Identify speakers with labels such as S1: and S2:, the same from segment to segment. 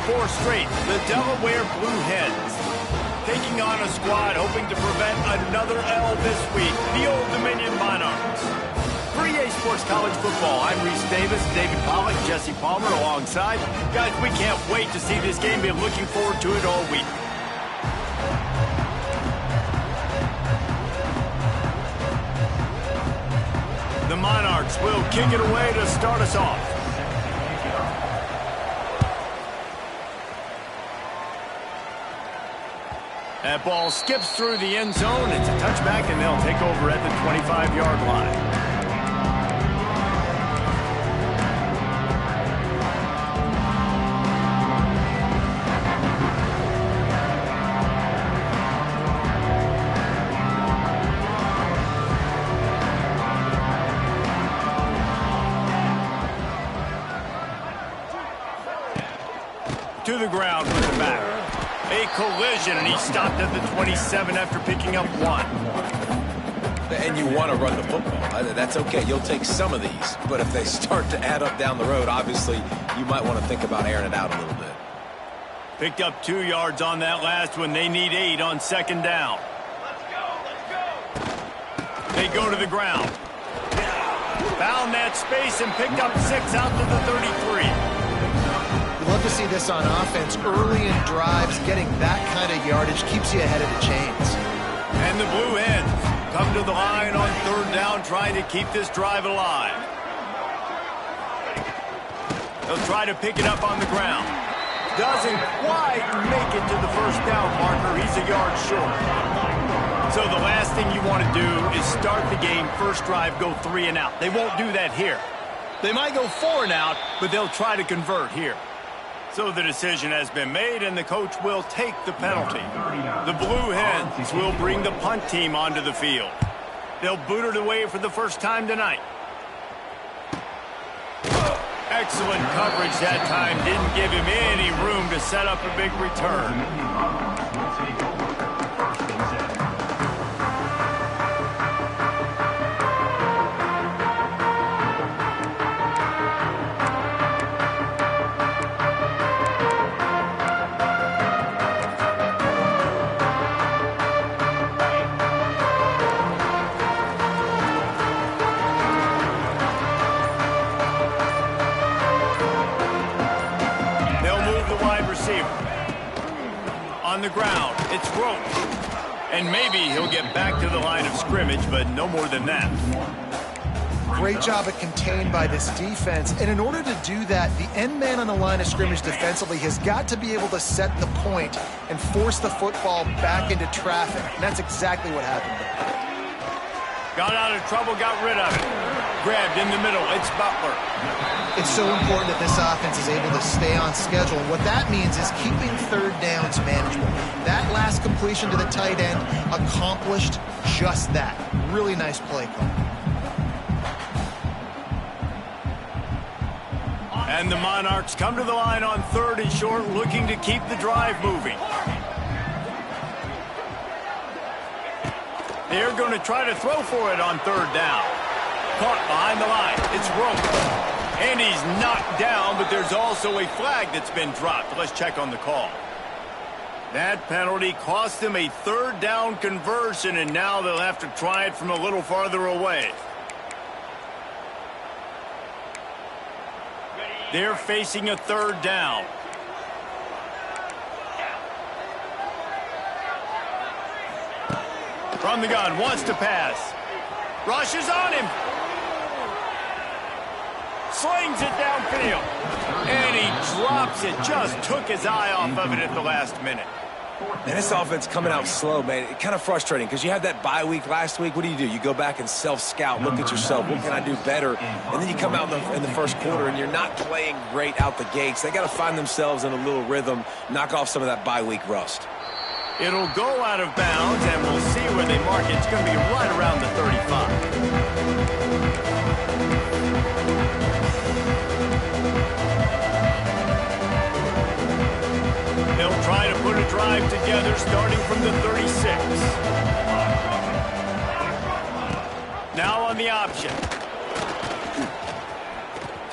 S1: 4 straight, the Delaware Blue Hens. Taking on a squad hoping to prevent another L this week, the Old Dominion Monarchs. For EA Sports College Football, I'm Reese Davis, David Pollack, Jesse Palmer alongside. Guys, we can't wait to see this game. Been looking forward to it all week. The Monarchs will kick it away to start us off. That ball skips through the end zone. It's a touchback, and they'll take over at the 25-yard line. To the ground with the back. A collision, and he stopped at the 27 after picking up 1.
S2: And you want to run the football. That's okay. You'll take some of these. But if they start to add up down the road, obviously, you might want to think about airing it out a little bit.
S1: Picked up 2 yards on that last one. They need 8 on 2nd down.
S3: Let's go.
S1: They go to the ground. Found that space and picked up 6 out to the 33.
S4: We'd love to see this on offense. Early in drives, getting that kind of yardage keeps you ahead of the chains.
S1: And the Blue Hens come to the line on 3rd down, trying to keep this drive alive. They'll try to pick it up on the ground. Doesn't quite make it to the 1st down marker. He's a yard short. So the last thing you want to do is start the game, first drive, go 3 and out. They won't do that here. They might go 4 and out, but they'll try to convert here. So the decision has been made, and the coach will take the penalty. The Blue Hens will bring the punt team onto the field. They'll boot it away for the first time tonight. Excellent coverage that time. Didn't give him any room to set up a big return. On the ground, it's roped. And maybe he'll get back to the line of scrimmage, but no more than that.
S4: Great job at contained by this defense. And in order to do that, the end man on the line of scrimmage defensively has got to be able to set the point and force the football back into traffic. And that's exactly what happened.
S1: Got out of trouble, got rid of it. Grabbed in the middle, it's Butler.
S4: It's so important that this offense is able to stay on schedule. And what that means is keeping 3rd downs manageable. That last completion to the tight end accomplished just that. Really nice play call.
S1: And the Monarchs come to the line on 3rd and short, looking to keep the drive moving. They're going to try to throw for it on 3rd down. Caught behind the line. It's roped. And he's knocked down, but there's also a flag that's been dropped. Let's check on the call. That penalty cost them a 3rd down conversion, and now they'll have to try it from a little farther away. They're facing a 3rd down. From the gun, wants to pass. Rushes on him. Slings it downfield. And he drops it. Just took his eye off of it at the last minute.
S2: And this offense coming out slow, man. It's kind of frustrating because you had that bye week last week. What do? You go back and self-scout, look at yourself. What can I do better? And then you come out in the first quarter and you're not playing great out the gates. They got to find themselves in a little rhythm, knock off some of that bye week rust.
S1: It'll go out of bounds, and we'll see where they mark it. It's going to be right around the 35. They'll try to put a drive together starting from the 36. Now on the option.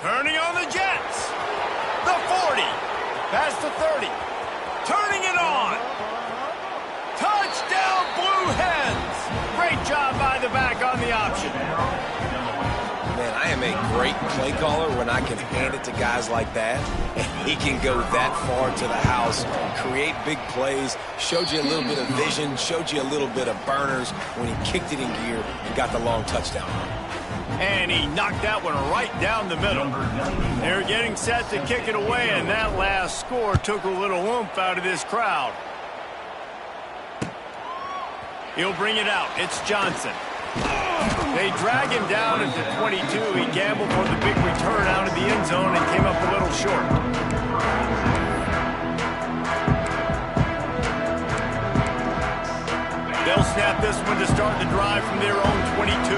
S1: Turning on the Jets. The 40. Past the 30. Turning it on. Touchdown, Blue Hens. Great job by the back on the option.
S2: Man, I am a great play caller when I can hand it to guys like that. And he can go that far to the house, create big plays, showed you a little bit of vision, showed you a little bit of burners when he kicked it in gear and got the long touchdown.
S1: And he knocked that one right down the middle. They're getting set to kick it away, and that last score took a little oomph out of this crowd. He'll bring it out. It's Johnson. They drag him down at the 22. He gambled for the big return out of the end zone and came up a little short. They'll snap this one to start the drive from their own 22.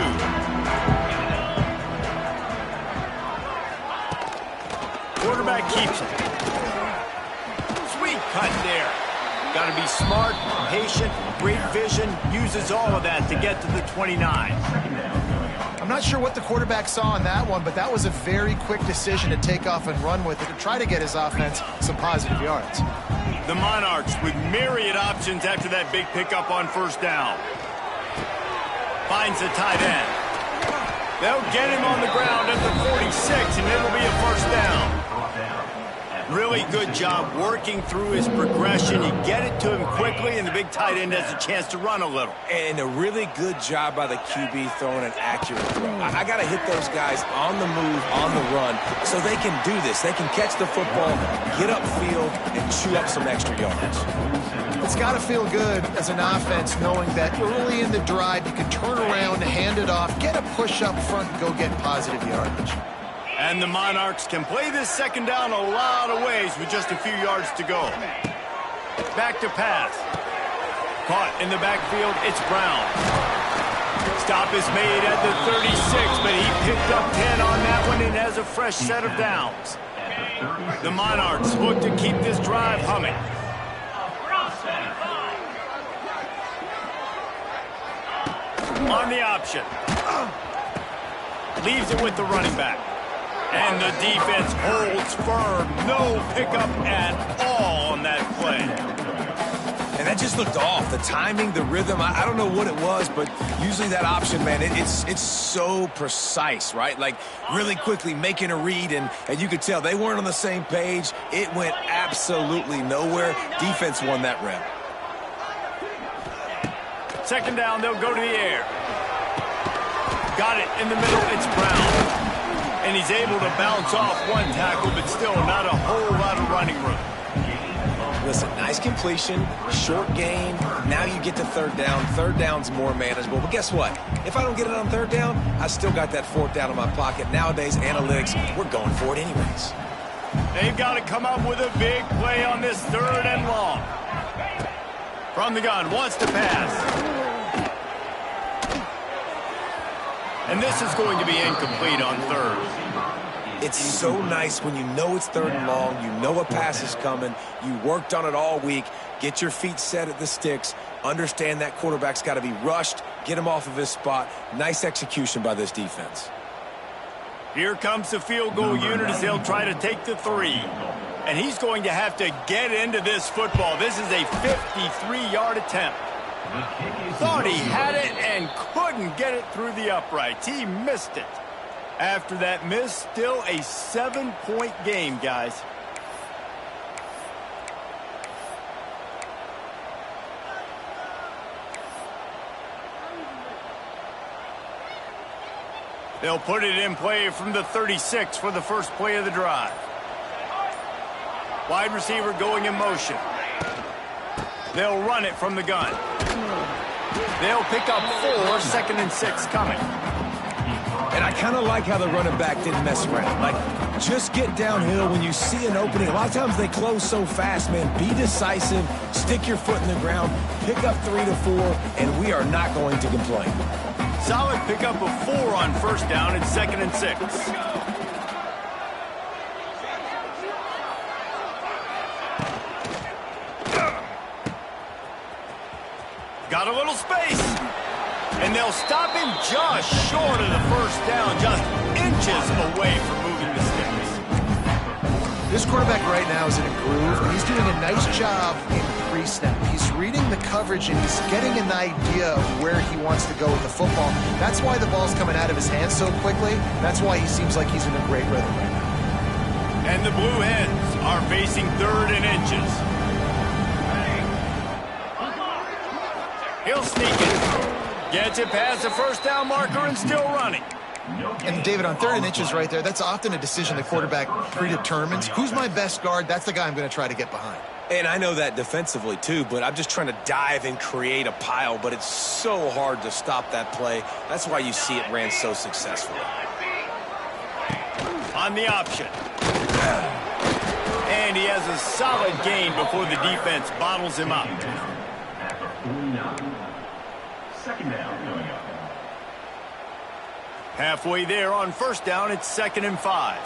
S1: Quarterback keeps it. Sweet cut there. Got to be smart, patient, great vision, uses all of that to get to the 29.
S4: I'm not sure what the quarterback saw on that one, but that was a very quick decision to take off and run with it to try to get his offense some positive yards.
S1: The Monarchs with myriad options after that big pickup on first down. Finds the tight end. They'll get him on the ground at the 46, and it'll be a first down. Really good job working through his progression. You get it to him quickly, and the big tight end has a chance to run a little.
S2: And a really good job by the QB throwing an accurate throw. I got to hit those guys on the move, on the run, so they can do this. They can catch the football, get upfield, and chew up some extra yards.
S4: It's got to feel good as an offense knowing that early in the drive you can turn around, hand it off, get a push up front, and go get positive yardage.
S1: And the Monarchs can play this second down a lot of ways with just a few yards to go. Back to pass. Caught in the backfield, it's Brown. Stop is made at the 36, but he picked up 10 on that one and has a fresh set of downs. The Monarchs look to keep this drive humming. On the option. Leaves it with the running back. And the defense holds firm. No pickup at all on that play.
S2: And that just looked off. The timing, the rhythm, I don't know what it was, but usually that option, man, it's so precise, right? Like really quickly making a read, and you could tell they weren't on the same page. It went absolutely nowhere. Defense won that rep.
S1: Second down, they'll go to the air. Got it in the middle, it's Brown. And he's able to bounce off one tackle, but still not a whole lot of running room.
S2: Listen, nice completion, short gain. Now you get to third down. Third down's more manageable. But guess what? If I don't get it on third down, I still got that fourth down in my pocket. Nowadays, analytics, we're going for it anyways.
S1: They've got to come up with a big play on this third and long. From the gun, wants to pass. And this is going to be incomplete on third.
S2: It's so nice when you know it's third and long, you know a pass is coming, you worked on it all week, get your feet set at the sticks, understand that quarterback's got to be rushed, get him off of his spot. Nice execution by this defense.
S1: Here comes the field goal unit as they'll try to take the 3. And he's going to have to get into this football. This is a 53-yard attempt. Thought he had it and couldn't get it through the uprights. He missed it. After that miss, still a 7-point game, guys. They'll put it in play from the 36 for the first play of the drive. Wide receiver going in motion. They'll run it from the gun. They'll pick up 4, 2nd and 6 coming.
S2: And I kind of like how the running back didn't mess around. Like, just get downhill when you see an opening. A lot of times they close so fast, man. Be decisive, stick your foot in the ground, pick up 3 to 4, and we are not going to complain.
S1: Solid pickup of 4 on first down and 2nd and 6. Got a little space. And they'll stop him just short of the first down, just inches away from moving the sticks.
S4: This quarterback right now is in a groove, and he's doing a nice job in pre-snap. He's reading the coverage, and he's getting an idea of where he wants to go with the football. That's why the ball's coming out of his hands so quickly. That's why he seems like he's in a great rhythm right now.
S1: And the Blue Hens are facing 3rd and inches. He'll sneak it. Gets it past the first down marker and still running.
S4: And David, on 3rd and inches right there, that's often a decision the quarterback predetermines. Who's my best guard? That's the guy I'm going to try to get behind.
S2: And I know that defensively too, but I'm just trying to dive and create a pile, but it's so hard to stop that play. That's why you see it ran so successfully.
S1: On the option. And he has a solid gain before the defense bottles him up.
S3: Second down.
S1: Halfway there on 1st down, it's 2nd and 5.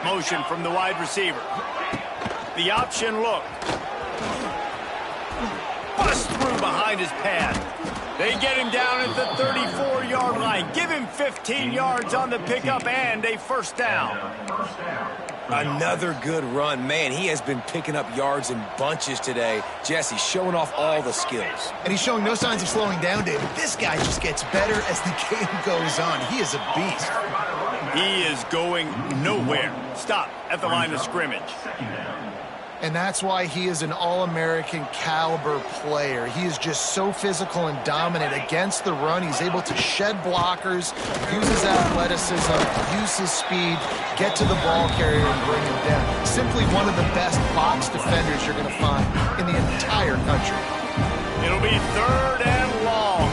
S1: Motion from the wide receiver. The option look. Bust through behind his pad. They get him down at the 34-yard line. Give him 15 yards on the pickup and a 1st down.
S2: Another good run. Man, he has been picking up yards in bunches today. Jesse showing off all the skills.
S4: And he's showing no signs of slowing down, David. This guy just gets better as the game goes on. He is a beast.
S1: He is going nowhere. Stop at the line of scrimmage.
S4: And that's why he is an All-American caliber player. He is just so physical and dominant against the run. He's able to shed blockers, use his athleticism, use his speed, get to the ball carrier and bring him down. Simply one of the best box defenders you're going to find in the entire country.
S1: It'll be 3rd and long.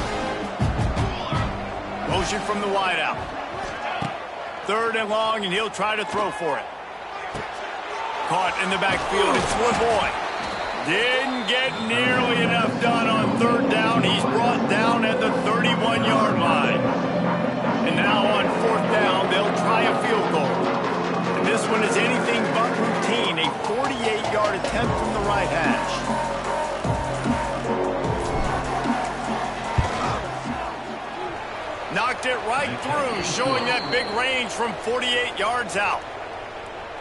S1: Motion from the wideout. 3rd and long, and he'll try to throw for it. Caught in the backfield, it's Boy. Didn't get nearly enough done on 3rd down. He's brought down at the 31-yard line. And now on 4th down, they'll try a field goal. And this one is anything but routine, a 48-yard attempt from the right hash. Knocked it right through, showing that big range from 48 yards out.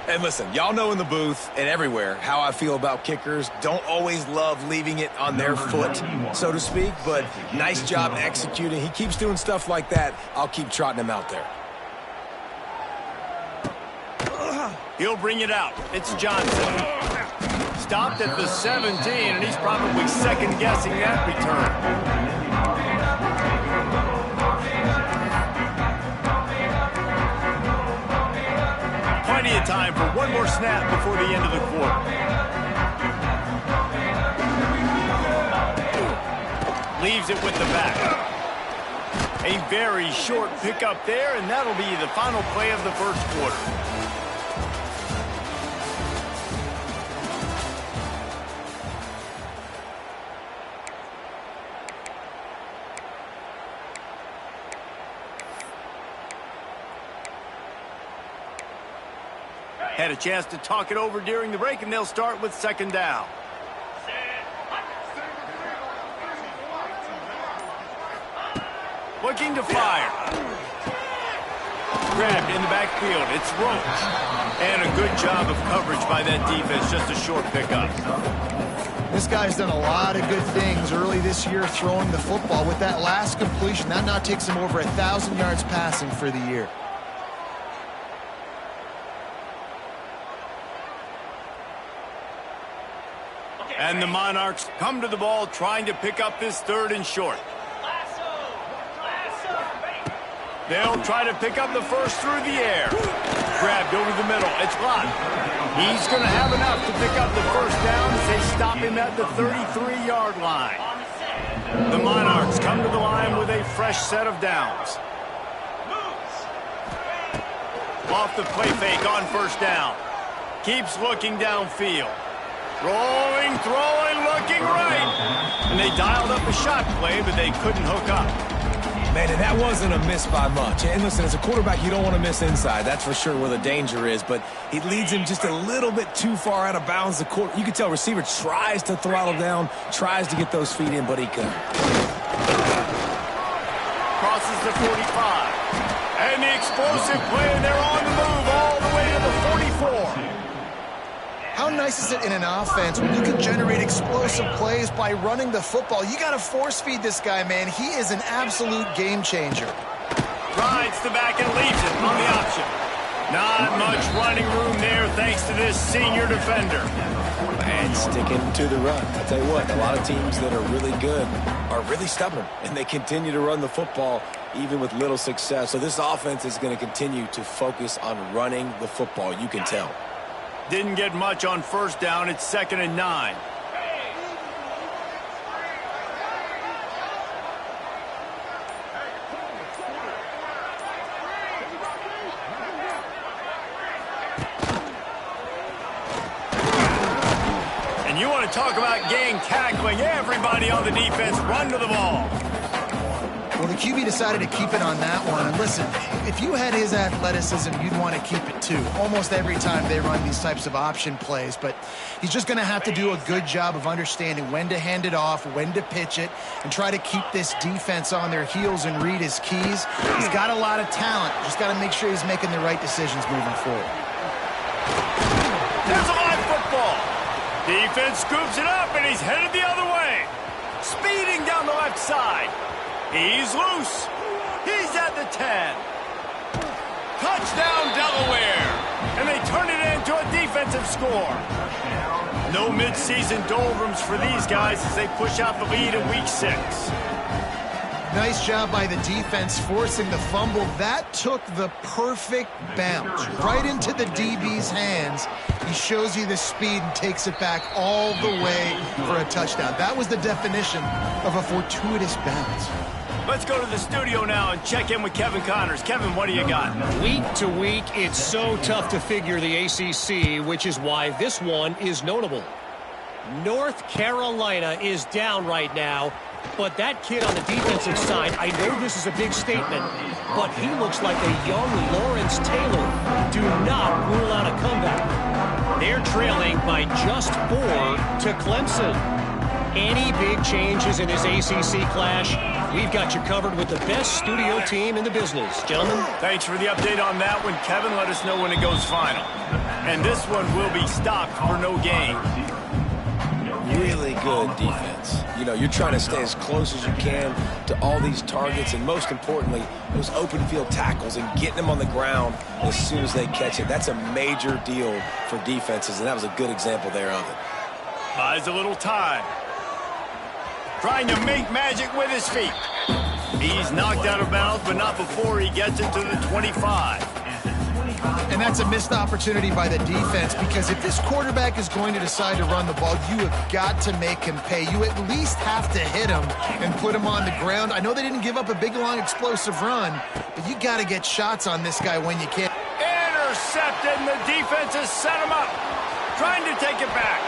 S2: And listen, y'all know in the booth and everywhere how I feel about kickers. Don't always love leaving it on their foot, so to speak, but nice job executing. He keeps doing stuff like that. I'll keep trotting him out there.
S1: He'll bring it out. It's Johnson. Stopped at the 17, and he's probably second-guessing that return. Plenty of time for one more snap before the end of the quarter. Leaves it with the back. A very short pickup there, and that'll be the final play of the 1st quarter. Had a chance to talk it over during the break, and they'll start with 2nd down. Looking to fire. Grabbed in the backfield. It's Roach. And a good job of coverage by that defense. Just a short pickup.
S4: This guy's done a lot of good things early this year throwing the football. With that last completion, that now takes him over 1,000 yards passing for the year.
S1: And the Monarchs come to the ball trying to pick up this 3rd and short. They'll try to pick up the 1st through the air. Grabbed over the middle. It's Lott. He's going to have enough to pick up the 1st down as they stop him at the 33-yard line. The Monarchs come to the line with a fresh set of downs. Off the play fake on 1st down. Keeps looking downfield. Rolling, throwing, looking right. And they dialed up a shot play, but they couldn't hook up.
S2: Man, and that wasn't a miss by much. And listen, as a quarterback, you don't want to miss inside. That's for sure where the danger is. But he leads him just a little bit too far out of bounds. You can tell receiver tries to throttle down, tries to get those feet in, but he couldn't.
S1: Crosses the 45. And the explosive play, and they're on the move all the way to the 44.
S4: How nice is it in an offense when you can generate explosive plays by running the football? You got to force feed this guy, man. He is an absolute game changer.
S1: Rides the back and leaves it on the option. Not much running room there thanks to this senior defender.
S2: And sticking to the run. I'll tell you what, a lot of teams that are really good are really stubborn, and they continue to run the football even with little success. So this offense is going to continue to focus on running the football. You can tell.
S1: Didn't get much on first down. It's 2nd and 9. And you want to talk about gang tackling. Everybody on the defense run to the ball.
S4: Well, the QB decided to keep it on that one. And listen, if you had his athleticism, you'd want to keep it too. Almost every time they run these types of option plays. But he's just going to have to do a good job of understanding when to hand it off, when to pitch it, and try to keep this defense on their heels and read his keys. He's got a lot of talent. Just got to make sure he's making the right decisions moving forward.
S1: There's a live football. Defense scoops it up, and he's headed the other way. Speeding down the left side. He's loose. He's at the 10. Touchdown, Delaware. And they turn it into a defensive score. No midseason doldrums for these guys as they push out the lead in week 6.
S4: Nice job by the defense forcing the fumble. That took the perfect bounce right into the DB's hands. He shows you the speed and takes it back all the way for a touchdown. That was the definition of a fortuitous bounce.
S1: Let's go to the studio now and check in with Kevin Connors. Kevin, what do you got?
S5: Week to week, it's so tough to figure the ACC, which is why this one is notable. North Carolina is down right now, but that kid on the defensive side, I know this is a big statement, but he looks like a young Lawrence Taylor. Do not rule out a comeback. They're trailing by just 4 to Clemson. Any big changes in this ACC clash, we've got you covered with the best studio team in the business. Gentlemen.
S1: Thanks for the update on that one, Kevin. Let us know when it goes final. And this one will be stopped for no gain.
S2: Really good defense. You know, you're trying to stay as close as you can to all these targets, and most importantly, those open field tackles and getting them on the ground as soon as they catch it. That's a major deal for defenses, and that was a good example there of it.
S1: Buys a little time. Trying to make magic with his feet. He's knocked out of bounds, but not before he gets it to the 25.
S4: And that's a missed opportunity by the defense, because if this quarterback is going to decide to run the ball, you have got to make him pay. You at least have to hit him and put him on the ground. I know they didn't give up a big, long, explosive run, but you got to get shots on this guy when you can.
S1: Intercepted, and the defense has set him up. Trying to take it back.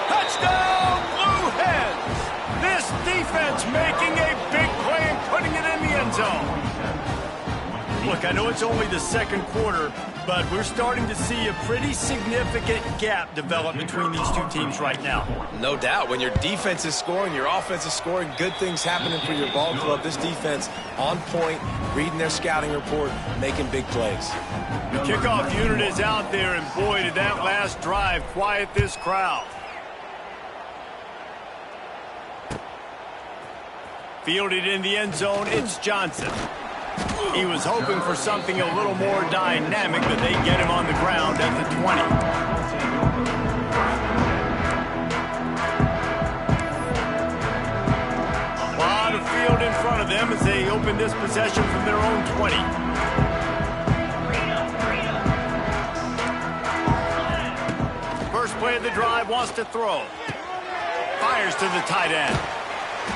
S1: Touchdown, Blue Hens! This defense making a big play and putting it in the end zone. Look, I know it's only the second quarter, but we're starting to see a pretty significant gap develop between these two teams right now.
S2: No doubt. When your defense is scoring, your offense is scoring, good things happening for your ball club. This defense on point, reading their scouting report, making big plays.
S1: The kickoff unit is out there, and boy, did that last drive quiet this crowd. Fielded in the end zone, it's Johnson. He was hoping for something a little more dynamic, but they get him on the ground at the 20. A lot of field in front of them as they open this possession from their own 20. First play of the drive, wants to throw. Fires to the tight end.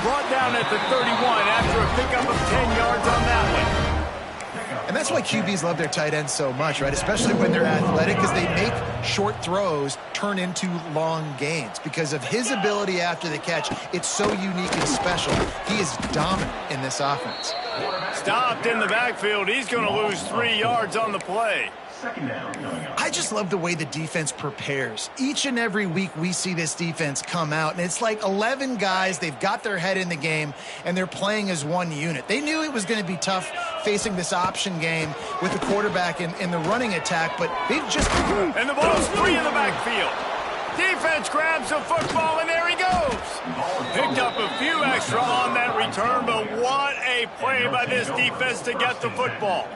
S1: Brought down at the 31 after a pickup of 10 yards on that one.
S4: And that's why QBs love their tight ends so much, right? Especially when they're athletic, because they make short throws turn into long gains. Because of his ability after the catch, it's so unique and special. He is dominant in this offense.
S1: Stopped in the backfield. He's going to lose 3 yards on the play.
S4: I just love the way the defense prepares. Each and every week we see this defense come out, and it's like 11 guys. They've got their head in the game, and they're playing as one unit. They knew it was going to be tough facing this option game with the quarterback in the running attack, but they've just...
S1: And the ball's free in the backfield. Defense grabs the football, and there he goes. Picked up a few extra on that return, but what a play by this defense to get the football.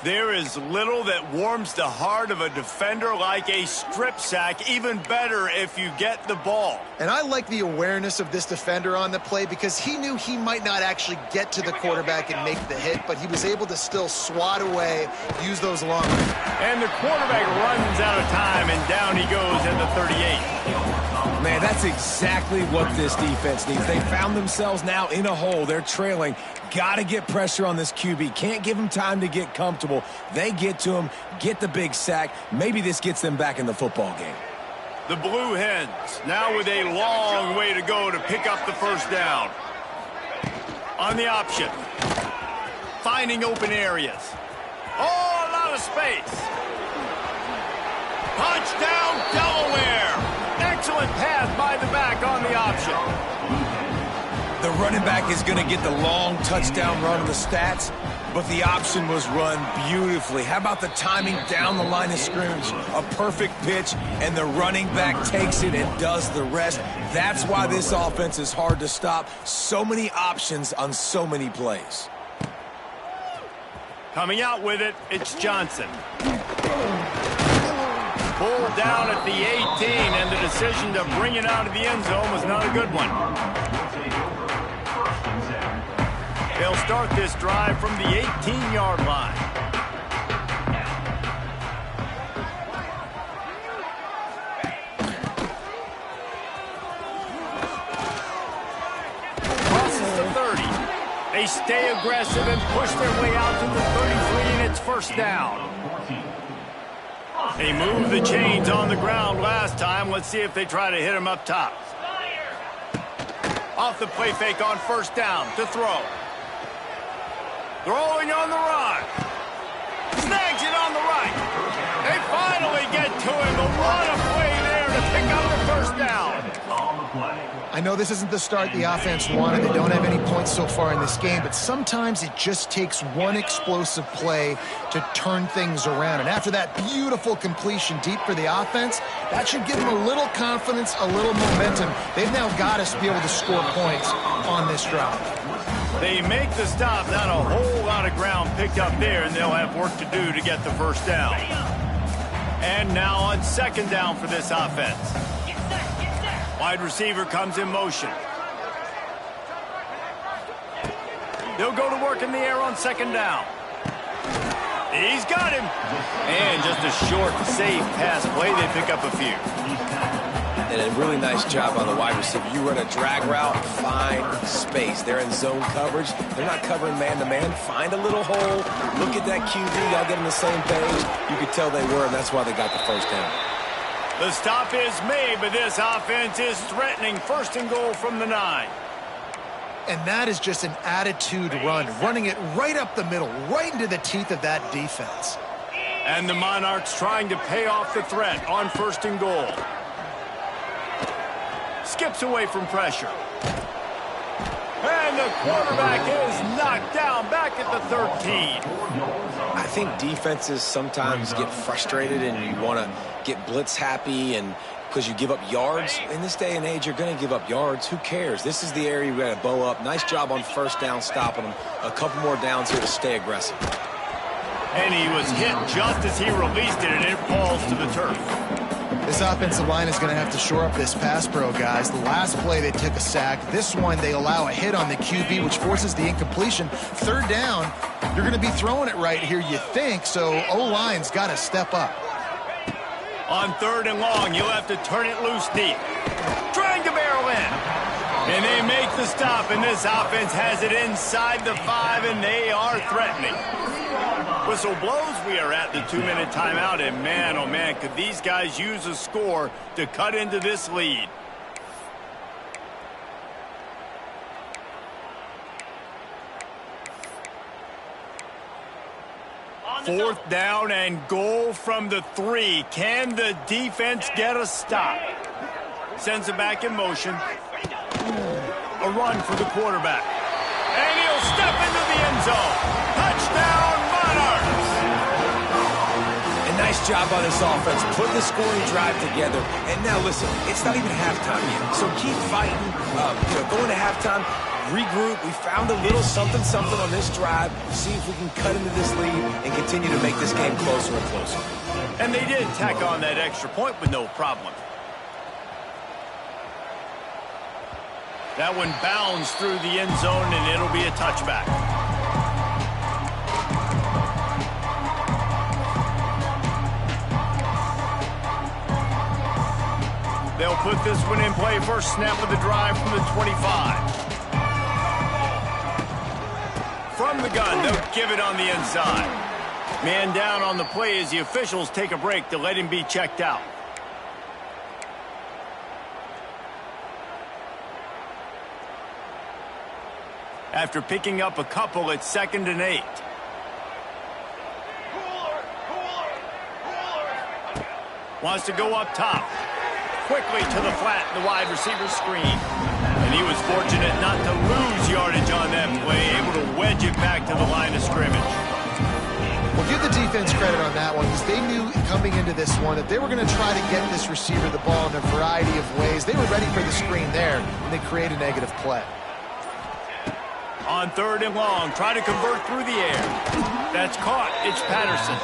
S1: There is little that warms the heart of a defender like a strip sack. Even better if you get the ball.
S4: And I like the awareness of this defender on the play because he knew he might not actually get to the quarterback and make the hit, but he was able to still swat away, use those long.
S1: And the quarterback runs out of time, and down he goes at the 38.
S2: Man, that's exactly what this defense needs. They found themselves now in a hole. They're trailing. Got to get pressure on this QB. Can't give him time to get comfortable. They get to him, get the big sack. Maybe this gets them back in the football game.
S1: The Blue Hens now with a long way to go to pick up the first down. On the option. Finding open areas. Oh, a lot of space. Touchdown, Delaware. Excellent pass by the back on the option.
S2: The running back is going to get the long touchdown run of the stats, but the option was run beautifully. How about the timing down the line of scrimmage? A perfect pitch, and the running back takes it and does the rest. That's why this offense is hard to stop. So many options on so many plays.
S1: Coming out with it, it's Johnson. Pulled down at the 18, and the decision to bring it out of the end zone was not a good one. They'll start this drive from the 18-yard line. Crosses the 30. They stay aggressive and push their way out to the 33, and it's first down. They moved the chains on the ground last time. Let's see if they try to hit him up top. Off the play fake on first down to throw. Throwing on the run. Snags it on the right. They finally get to him, but what a play there to pick up the first down.
S4: I know this isn't the start the offense wanted. They don't have any points so far in this game, but sometimes it just takes one explosive play to turn things around. And after that beautiful completion deep for the offense, that should give them a little confidence, a little momentum. They've now got to be able to score points on this drive.
S1: They make the stop, not a whole lot of ground picked up there, and they'll have work to do to get the first down. And now on second down for this offense. Wide receiver comes in motion. They'll go to work in the air on second down. He's got him. And just a short, safe pass play. They pick up a few.
S2: And a really nice job on the wide receiver. You run a drag route, find space. They're in zone coverage. They're not covering man-to-man. Find a little hole. Look at that QB. Y'all get on the same page. You could tell they were, and that's why they got the first down.
S1: The stop is made, but this offense is threatening first and goal from the 9.
S4: And that is just an attitude run, running it right up the middle, right into the teeth of that defense.
S1: And the Monarchs trying to pay off the threat on first and goal. Skips away from pressure. And the quarterback is knocked down back at the 13.
S2: I think defenses sometimes get frustrated and you want to get blitz happy and because you give up yards. In this day and age, you're going to give up yards. Who cares? This is the area we got to bow up. Nice job on first down stopping them. A couple more downs here to stay aggressive.
S1: And he was hit just as he released it, and it falls to the turf.
S4: This offensive line is going to have to shore up this pass pro, guys. The last play, they took a sack. This one, they allow a hit on the QB, which forces the incompletion. Third down, you're going to be throwing it right here, you think, so O-line's got to step up.
S1: On third and long, you'll have to turn it loose deep. Trying to barrel in. And they make the stop, and this offense has it inside the 5, and they are threatening. Whistle blows, we are at the 2-minute timeout, and man, oh man, could these guys use a score to cut into this lead. Fourth down and goal from the 3. Can the defense get a stop? Sends it back in motion. A run for the quarterback. And he'll step into the end zone. Touchdown, Monarchs!
S2: And nice job by this offense, putting the scoring drive together. And now listen, it's not even halftime yet, so keep fighting. Going to halftime, regroup. We found a little something on this drive. See if we can cut into this lead and continue to make this game closer and closer.
S1: And they did tack on that extra point with no problem. That one bounds through the end zone, and it'll be a touchback. They'll put this one in play. First snap of the drive from the 25. From the gun, they'll give it on the inside. Man down on the play as the officials take a break to let him be checked out. After picking up a couple, it's 2nd and 8. Wants to go up top. Quickly to the flat in the wide receiver screen. And he was fortunate not to lose yardage on that play, able to wedge it back to the line of scrimmage.
S4: Well, give the defense credit on that one, because they knew coming into this one that they were going to try to get this receiver the ball in a variety of ways. They were ready for the screen there, and they create a negative play.
S1: On 3rd and long, try to convert through the air. That's caught. It's Patterson.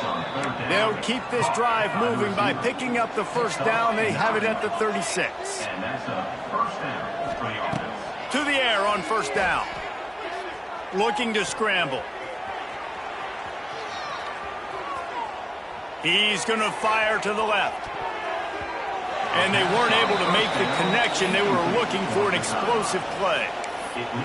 S1: They'll keep this drive moving by picking up the first down. They have it at the 36.
S3: And that's a first down for the offense.
S1: To the air on first down. Looking to scramble. He's going to fire to the left. And they weren't able to make the connection. They were looking for an explosive play.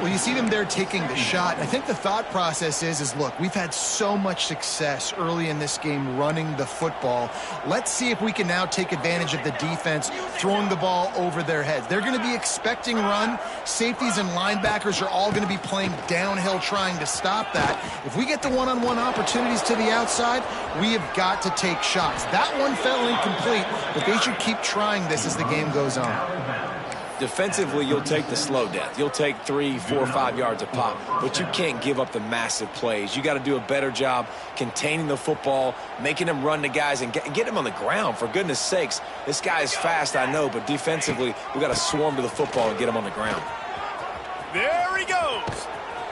S4: Well, you see them there taking the shot. I think the thought process is look, we've had so much success early in this game running the football. Let's see if we can now take advantage of the defense throwing the ball over their heads. They're going to be expecting run. Safeties and linebackers are all going to be playing downhill trying to stop that. If we get the one-on-one opportunities to the outside, we have got to take shots. That one fell incomplete, but they should keep trying this as the game goes on.
S2: Defensively, you'll take the slow death. You'll take 3, 4, 5 yards a pop, but you can't give up the massive plays. You got to do a better job containing the football, making them run the guys, and get them on the ground, for goodness sakes. This guy is fast, I know, but defensively, we got to swarm to the football and get him on the ground.
S1: There he goes.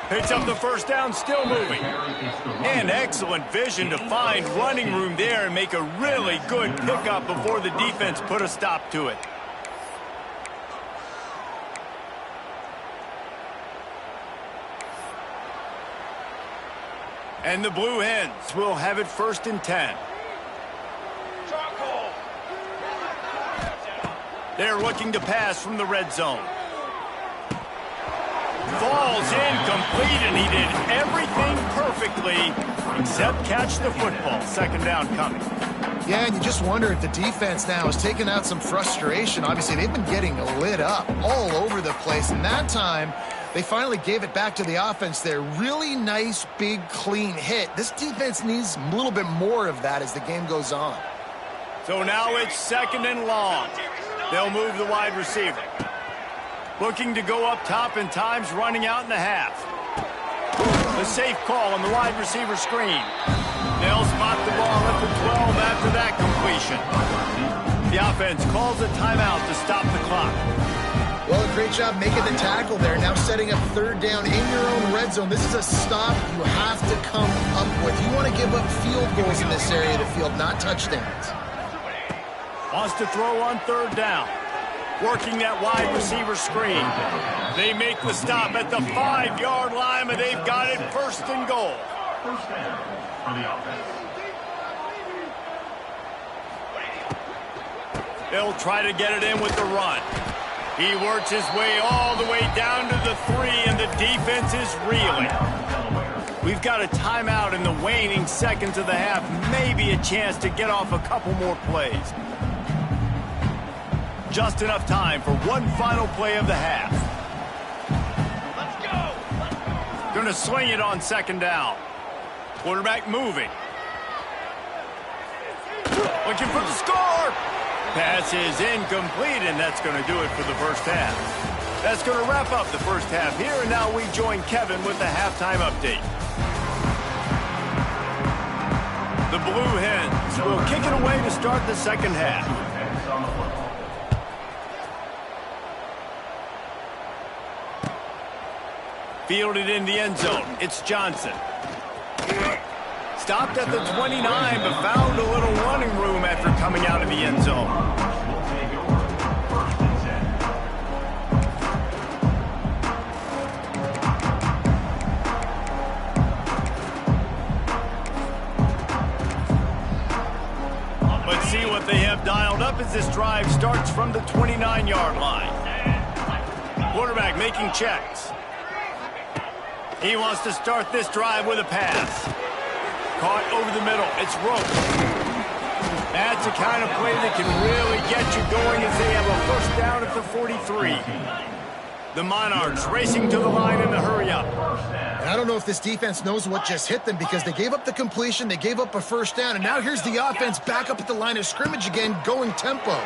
S1: Picks up the first down, still moving. And excellent vision to find running room there and make a really good pickup before the defense put a stop to it. And the Blue Hens will have it 1st and 10. They're looking to pass from the red zone. Falls incomplete, and he did everything perfectly except catch the football. 2nd down coming.
S4: Yeah, and you just wonder if the defense now is taking out some frustration. Obviously, they've been getting lit up all over the place, and that time they finally gave it back to the offense there. Really nice, big, clean hit. This defense needs a little bit more of that as the game goes on.
S1: So now it's 2nd and long. They'll move the wide receiver. Looking to go up top, and time's running out in the half. The safe call on the wide receiver screen. They'll spot the ball at the 12 after that completion. The offense calls a timeout to stop the clock.
S4: Well, a great job making the tackle there. Now setting up 3rd down in your own red zone. This is a stop you have to come up with. You want to give up field goals in this area of the field, not touchdowns.
S1: Wants to throw on 3rd down. Working that wide receiver screen. They make the stop at the 5-yard line, and they've got it 1st and goal.
S3: First down for the offense.
S1: They'll try to get it in with the run. He works his way all the way down to the 3, and the defense is reeling. We've got a timeout in the waning seconds of the half. Maybe a chance to get off a couple more plays. Just enough time for one final play of the half. Let's go! Gonna swing it on 2nd down. Quarterback moving. Looking for the score! Pass is incomplete, and that's going to do it for the first half. That's going to wrap up the first half here, and now we join Kevin with the halftime update. Blue Hens will kick it away to start the second half. Fielded in the end zone. It's Johnson. Stopped at the 29, but found a little running room after coming out of the end zone. Let's see what they have dialed up as this drive starts from the 29-yard line. Quarterback making checks. He wants to start this drive with a pass. Caught over the middle. It's roped. That's the kind of play that can really get you going as they have a first down at the 43. The Monarchs racing to the line in the hurry-up.
S4: And I don't know if this defense knows what just hit them because they gave up the completion, they gave up a first down, and now here's the offense back up at the line of scrimmage again, going tempo.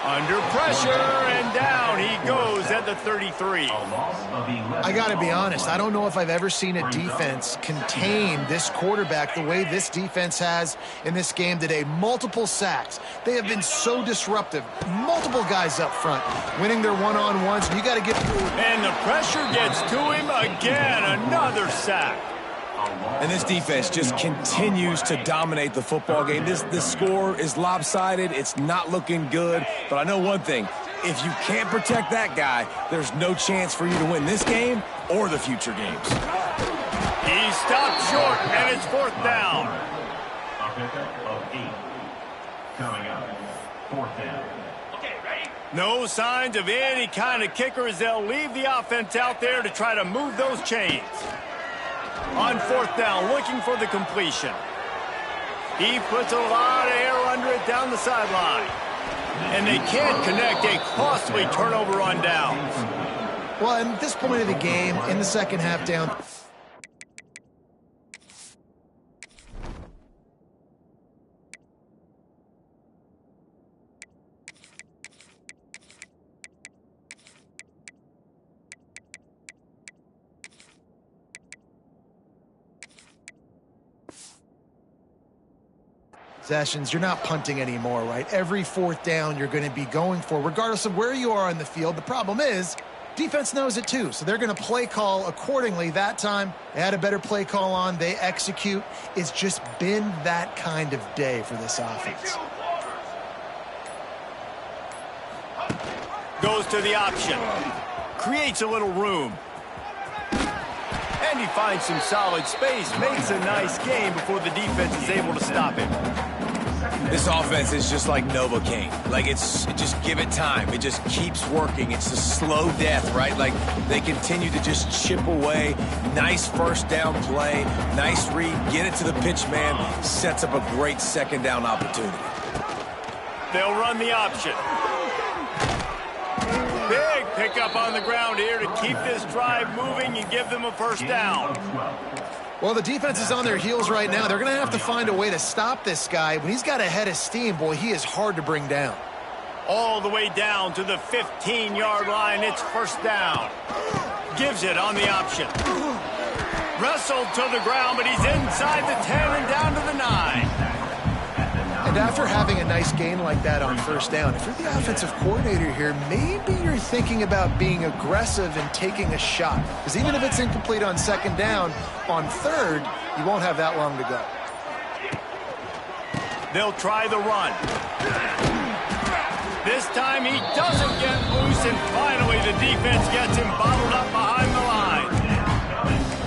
S1: Under pressure, and down he goes at the 33.
S4: I got to be honest, I don't know if I've ever seen a defense contain this quarterback the way this defense has in this game today. Multiple sacks. They have been so disruptive. Multiple guys up front, winning their one-on-ones. You got to get...
S1: And the pressure gets to him again. Another sack.
S2: And this defense just continues to dominate the football game. This score is lopsided. It's not looking good. But I know one thing. If you can't protect that guy, there's no chance for you to win this game or the future games.
S1: He stopped short, and it's fourth down.
S3: A pickup of 8. Coming up, fourth down. Okay, ready?
S1: No signs of any kind of kicker as they'll leave the offense out there to try to move those chains. On fourth down, looking for the completion. He puts a lot of air under it down the sideline. And they can't connect. A costly turnover on downs.
S4: Well, at this point of the game, in the second half down... possessions, you're not punting anymore, right? Every fourth down you're going to be going for, regardless of where you are on the field. The problem is, defense knows it too, so they're going to play call accordingly. That time, they had a better play call on. They execute. It's just been that kind of day for this offense.
S1: Goes to the option. Creates a little room. And he finds some solid space. Makes a nice game before the defense is able to stop him.
S2: This offense is just like Novocaine. Like, just give it time. It just keeps working. It's a slow death, right? Like, they continue to just chip away. Nice first down play. Nice read. Get it to the pitch man. Sets up a great second down opportunity.
S1: They'll run the option. Big pickup on the ground here to keep this drive moving and give them a first down.
S4: Well, the defense is on their heels right now. They're going to have to find a way to stop this guy. When he's got a head of steam, boy, he is hard to bring down.
S1: All the way down to the 15-yard line. It's first down. Gives it on the option. Wrestled to the ground, but he's inside the 10 and down to the 9.
S4: And after having a nice gain like that on first down, if you're the offensive coordinator here, maybe you're thinking about being aggressive and taking a shot. Because even if it's incomplete on second down, on third, you won't have that long to go.
S1: They'll try the run. This time he doesn't get loose, and finally the defense gets him bottled up behind the line.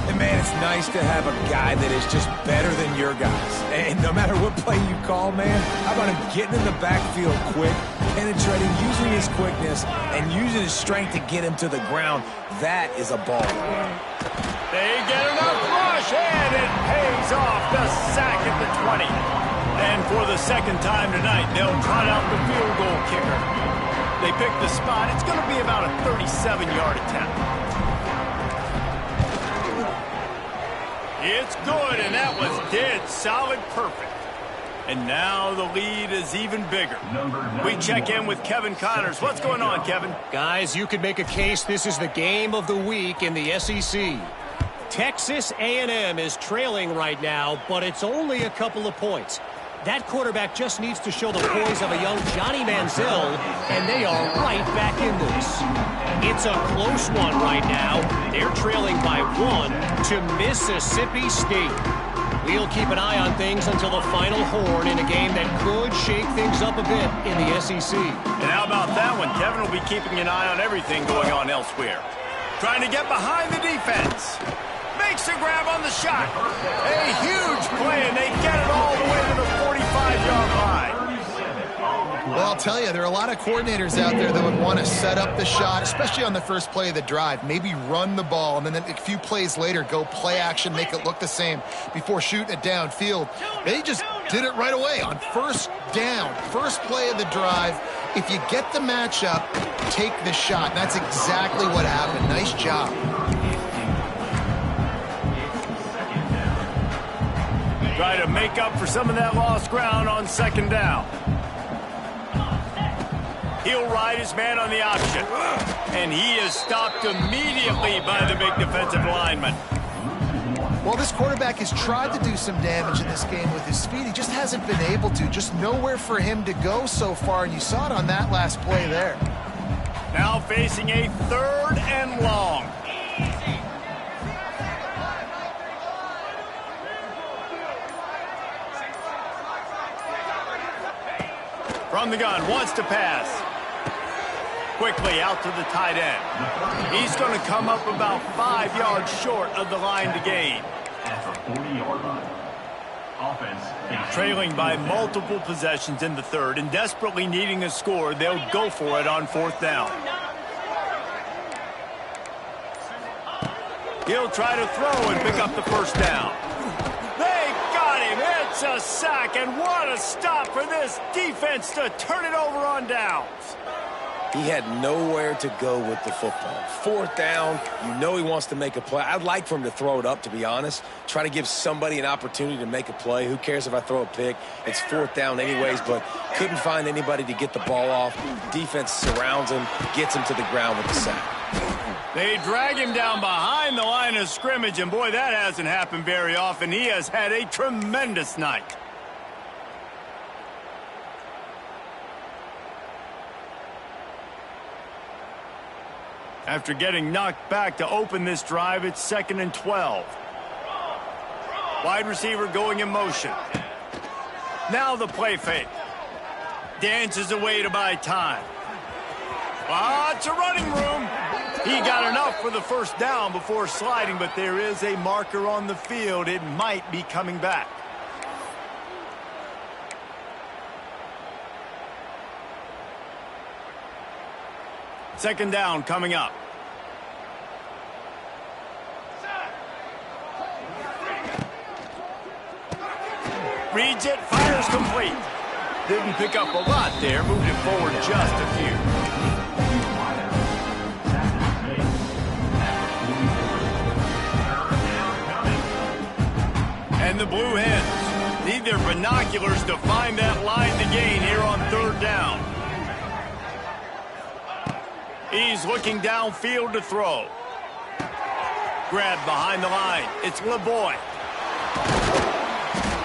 S2: And, man, it's nice to have a guy that is just better than your guys. And no matter what play you call, man, how about him getting in the backfield quick, penetrating, using his quickness, and using his strength to get him to the ground? That is a ball.
S1: They get enough rush, and it pays off. The sack at the 20. And for the second time tonight, they'll trot out the field goal kicker. They pick the spot. It's going to be about a 37-yard attempt. It's good, and that was dead solid perfect. And now the lead is even bigger. We check in with Kevin Connors. What's going on, Kevin?
S5: Guys, you could make a case this is the game of the week in the SEC. Texas A&M is trailing right now, but it's only a couple of points. That quarterback just needs to show the poise of a young Johnny Manziel, and they are right back in this. It's a close one right now. They're trailing by 1 to Mississippi State. We'll keep an eye on things until the final horn in a game that could shake things up a bit in the SEC.
S1: And how about that one? Kevin will be keeping an eye on everything going on elsewhere. Trying to get behind the defense. Makes a grab on the shot. A huge play, and they get it all the way to the 45-yard line.
S4: Well, I'll tell you, there are a lot of coordinators out there that would want to set up the shot, especially on the first play of the drive. Maybe run the ball, and then a few plays later, go play action, make it look the same before shooting it downfield. They just did it right away on first down, first play of the drive. If you get the matchup, take the shot. That's exactly what happened. Nice job.
S1: Try to make up for some of that lost ground on second down. He'll ride his man on the option. And he is stopped immediately by the big defensive lineman.
S4: Well, this quarterback has tried to do some damage in this game with his speed. He just hasn't been able to. Just nowhere for him to go so far, and you saw it on that last play there.
S1: Now facing a 3rd and long. From the gun, wants to pass. Quickly out to the tight end. He's going to come up about 5 yards short of the line to gain.
S3: At the 40-yard line. Offense.
S1: Trailing by multiple possessions in the 3rd and desperately needing a score, they'll go for it on 4th down. He'll try to throw and pick up the first down. They got him. It's a sack, and what a stop for this defense to turn it over on downs.
S2: He had nowhere to go with the football. 4th down, you know he wants to make a play. I'd like for him to throw it up, to be honest. Try to give somebody an opportunity to make a play. Who cares if I throw a pick? It's 4th down anyways, but couldn't find anybody to get the ball off. Defense surrounds him, gets him to the ground with the sack.
S1: They drag him down behind the line of scrimmage, and boy, that hasn't happened very often. He has had a tremendous night. After getting knocked back to open this drive, it's 2nd and 12. Wide receiver going in motion. Now the play fake. Dances away to buy time. Lots of running room. He got enough for the first down before sliding, but there is a marker on the field. It might be coming back. Second down coming up. Reads it, fires complete. Didn't pick up a lot there, moved it forward just a few. And the Blue Hens need their binoculars to find that line to gain here on 3rd down. He's looking downfield to throw. Grabbed behind the line. It's LeBoy.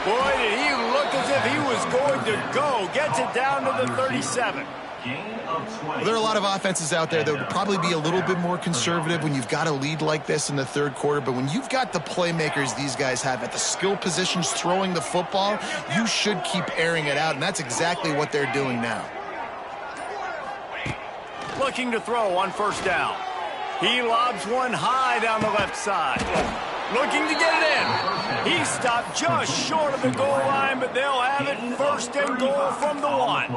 S1: Boy, did he look as if he was going to go. Gets it down to the 37.
S4: Well, there are a lot of offenses out there that would probably be a little bit more conservative when you've got a lead like this in the 3rd quarter. But when you've got the playmakers these guys have at the skill positions throwing the football, you should keep airing it out. And that's exactly what they're doing now.
S1: Looking to throw on 1st down. He lobs one high down the left side. Looking to get it in. He stopped just short of the goal line, but they'll have it 1st and goal from the 1.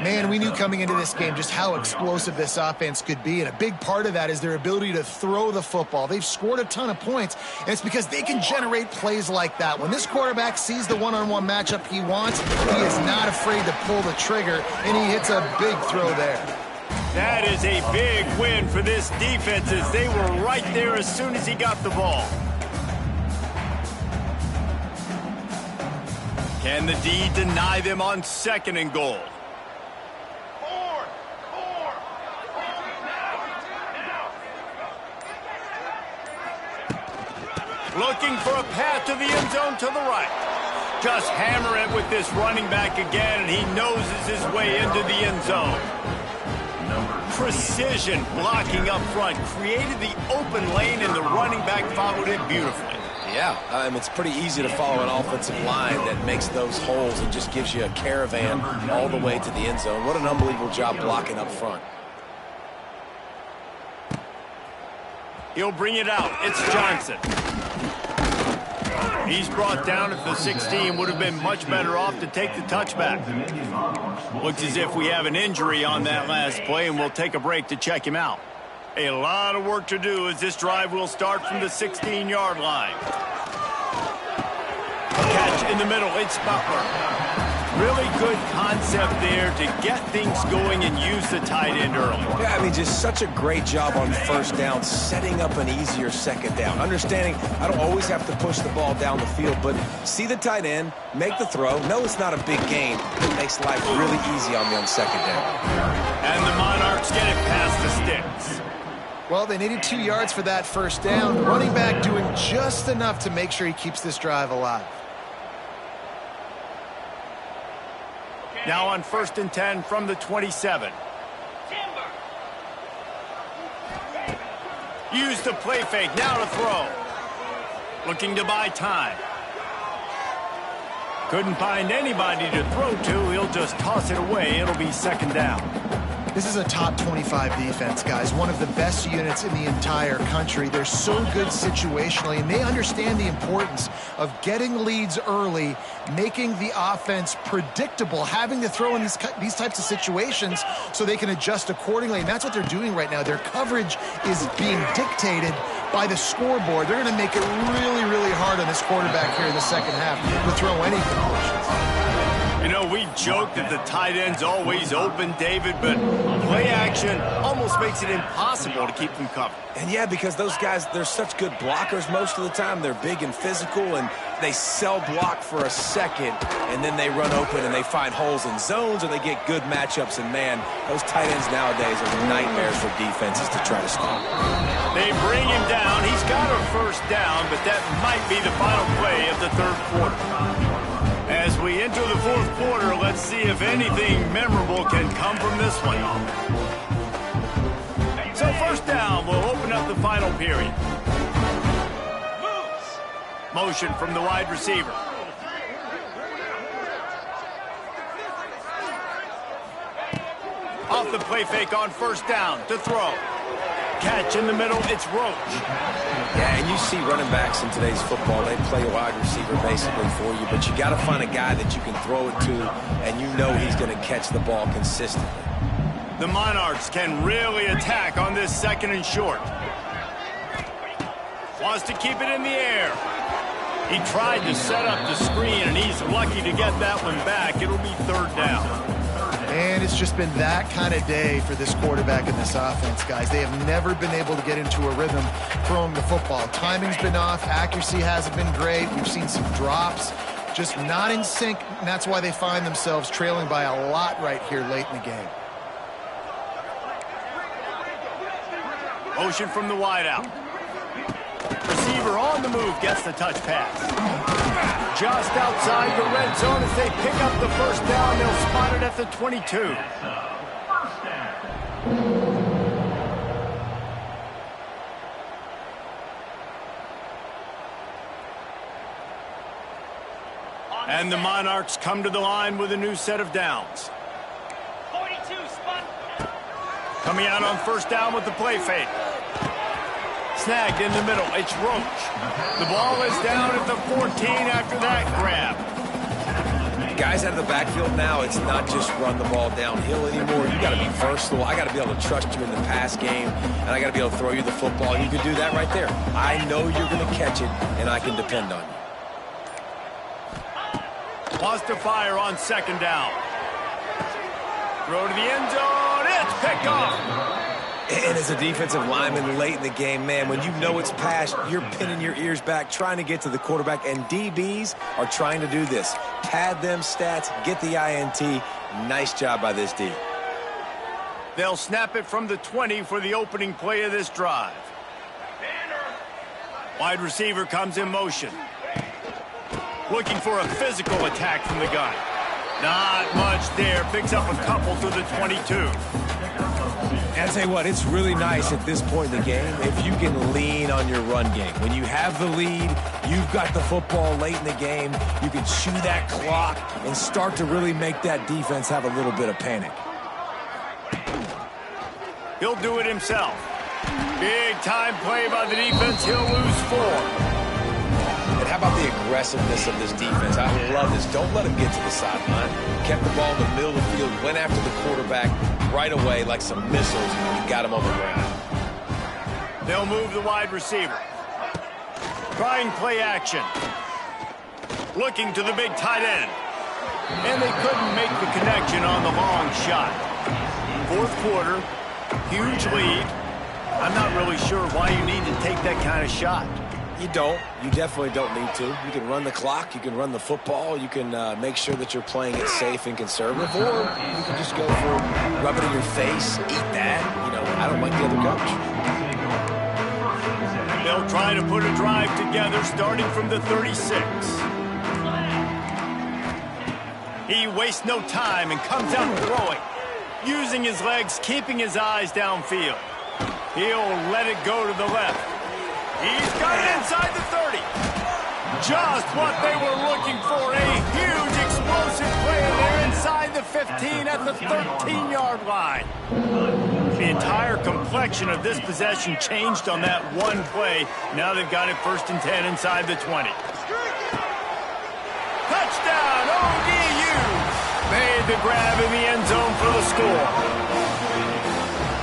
S4: Man, we knew coming into this game just how explosive this offense could be, and a big part of that is their ability to throw the football. They've scored a ton of points, and it's because they can generate plays like that. When this quarterback sees the one-on-one matchup he wants, he is not afraid to pull the trigger, and he hits a big throw there.
S1: That is a big win for this defense as they were right there as soon as he got the ball. Can the D deny them on 2nd and goal? Looking for a path to the end zone to the right. Just hammer it with this running back again, and he noses his way into the end zone. Precision blocking up front created the open lane, and the running back followed it beautifully.
S2: Yeah, it's pretty easy to follow an offensive line that makes those holes and just gives you a caravan all the way to the end zone. What an unbelievable job blocking up front.
S1: He'll bring it out. It's Johnson. He's brought down at the 16. Would have been much better off to take the touchback. Looks as if we have an injury on that last play, and we'll take a break to check him out. A lot of work to do as this drive will start from the 16-yard line. Catch in the middle. It's Butler. Really good concept there to get things going and use the tight end early.
S2: Yeah, just such a great job on first down, setting up an easier second down. Understanding I don't always have to push the ball down the field, but see the tight end, make the throw. No, it's not a big gain. It makes life really easy on me on second down.
S1: And the Monarchs get it past the sticks.
S4: Well, they needed 2 yards for that first down. The running back doing just enough to make sure he keeps this drive alive.
S1: Now on 1st and 10 from the 27. Use the play fake. Now to throw. Looking to buy time. Couldn't find anybody to throw to. He'll just toss it away. It'll be second down.
S4: This is a top 25 defense, guys. One of the best units in the entire country. They're so good situationally, and they understand the importance of getting leads early, making the offense predictable, having to throw in these types of situations so they can adjust accordingly. And that's what they're doing right now. Their coverage is being dictated by the scoreboard. They're going to make it really, really hard on this quarterback here in the second half to throw any completions.
S1: You know, we joke that the tight end's always open, David, but play action almost makes it impossible to keep them covered.
S2: And yeah, because those guys, they're such good blockers most of the time. They're big and physical, and they sell block for a second, and then they run open and they find holes in zones, or they get good matchups. And man, those tight ends nowadays are nightmares for defenses to try to stop.
S1: They bring him down. He's got a first down, but that might be the final play of the third quarter. As we enter the fourth quarter, let's see if anything memorable can come from this one. So first down, we'll open up the final period. Motion from the wide receiver. Off the play fake on first down to throw. Catch in the middle, it's Roach.
S2: Yeah, and you see running backs in today's football, they play a wide receiver basically for you, but you got to find a guy that you can throw it to, and you know he's going to catch the ball consistently.
S1: The Monarchs can really attack on this second and short. Wants to keep it in the air. He tried to set up the screen, and he's lucky to get that one back. It'll be third down.
S4: And it's just been that kind of day for this quarterback and this offense, guys. They have never been able to get into a rhythm throwing the football. Timing's been off. Accuracy hasn't been great. We've seen some drops. Just not in sync, and that's why they find themselves trailing by a lot right here late in the game.
S1: Motion from the wideout. Receiver on the move gets the touch pass. Just outside the red zone as they pick up the first down. They'll spot it at the 22. And the Monarchs come to the line with a new set of downs.
S6: 42 spot.
S1: Coming out on first down with the play fake. Snagged in the middle. It's Roach. The ball is down at the 14 after that grab.
S2: Guys out of the backfield now, it's not just run the ball downhill anymore. You got to be versatile. I got to be able to trust you in the pass game, and I got to be able to throw you the football. You can do that right there. I know you're going to catch it, and I can depend on you.
S1: Wants to fire on second down. Throw to the end zone. It's picked off.
S2: And as a defensive lineman late in the game, man, when you know it's passed, you're pinning your ears back, trying to get to the quarterback, and DBs are trying to do this. Pad them stats, get the INT. Nice job by this D.
S1: They'll snap it from the 20 for the opening play of this drive. Wide receiver comes in motion. Looking for a physical attack from the gun. Not much there. Picks up a couple to the 22.
S2: And I tell you what, it's really nice at this point in the game if you can lean on your run game. When you have the lead, you've got the football late in the game, you can chew that clock and start to really make that defense have a little bit of panic.
S1: He'll do it himself. Big time play by the defense. He'll lose 4.
S2: And how about the aggressiveness of this defense? I love this. Don't let him get to the sideline. Kept the ball in the middle of the field, went after the quarterback right away like some missiles, and got him on the ground.
S1: They'll move the wide receiver. Trying play action. Looking to the big tight end. And they couldn't make the connection on the long shot. Fourth quarter, huge lead. I'm not really sure why you need to take that kind of shot.
S2: You don't. You definitely don't need to. You can run the clock. You can run the football. You can make sure that you're playing it safe and conservative. Or you can just go for rub it in your face, eat that. You know, I don't like the other coach.
S1: They'll try to put a drive together starting from the 36. He wastes no time and comes out throwing. Using his legs, keeping his eyes downfield. He'll let it go to the left. He's got it inside the 30. Just what they were looking for. A huge explosive play, and they're inside the 15 at the 13-yard line. The entire complexion of this possession changed on that one play. Now they've got it 1st and 10 inside the 20. Touchdown, ODU! Made the grab in the end zone for the score.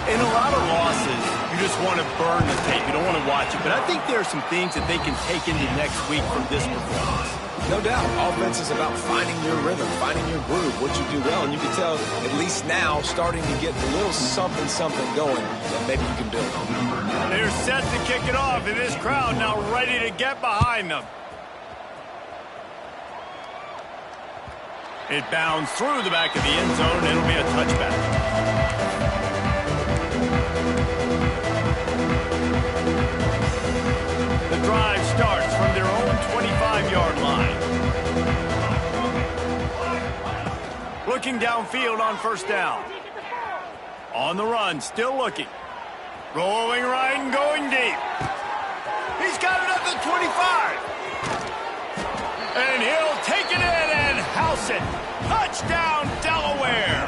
S1: In a lot of losses, you just want to burn the tape. You don't want to watch it. But I think there are some things that they can take into next week from this performance.
S2: No doubt. Offense is about finding your rhythm, finding your groove, what you do well. And you can tell, at least now, starting to get a little something going that maybe you can build on.
S1: They're set to kick it off, and this crowd now ready to get behind them. It bounds through the back of the end zone, and it'll be a touchback. The drive starts from their own 25-yard line. Looking downfield on 1st down. On the run, still looking. Rolling right and going deep. He's got it at the 25. And he'll take it in and house it. Touchdown, Delaware.